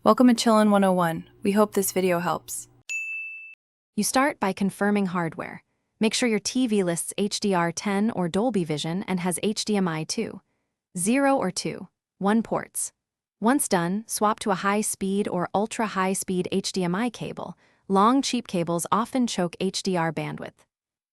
Welcome to Chillin' 101. We hope this video helps. You start by confirming hardware. Make sure your TV lists HDR10 or Dolby Vision and has HDMI 2, 0 or 2, 1 ports. Once done, swap to a high-speed or ultra-high-speed HDMI cable. Long, cheap cables often choke HDR bandwidth.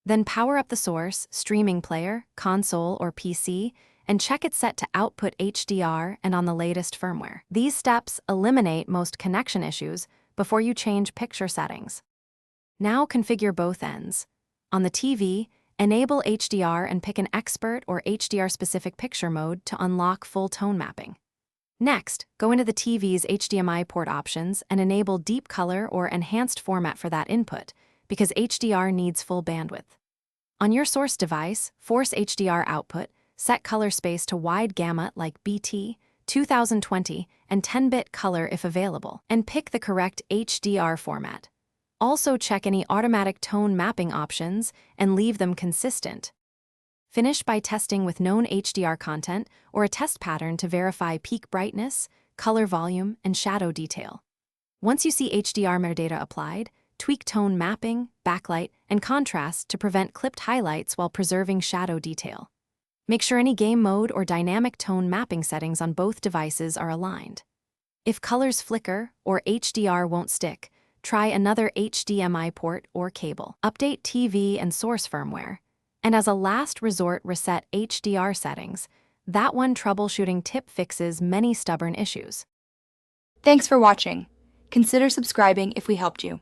Then power up the source, streaming player, console, or PC, and check it set to output HDR and on the latest firmware. These steps eliminate most connection issues before you change picture settings. Now configure both ends. On the TV, enable HDR and pick an expert or HDR-specific picture mode to unlock full tone mapping. Next, go into the TV's HDMI port options and enable deep color or enhanced format for that input, because HDR needs full bandwidth. On your source device, force HDR output, set color space to wide gamut like BT, 2020, and 10-bit color if available, and pick the correct HDR format. Also check any automatic tone mapping options and leave them consistent. Finish by testing with known HDR content or a test pattern to verify peak brightness, color volume, and shadow detail. Once you see HDR metadata applied, tweak tone mapping, backlight, and contrast to prevent clipped highlights while preserving shadow detail. Make sure any game mode or dynamic tone mapping settings on both devices are aligned. If colors flicker or HDR won't stick, try another HDMI port or cable. Update TV and source firmware. And as a last resort, reset HDR settings. That one troubleshooting tip fixes many stubborn issues. Thanks for watching. Consider subscribing if we helped you.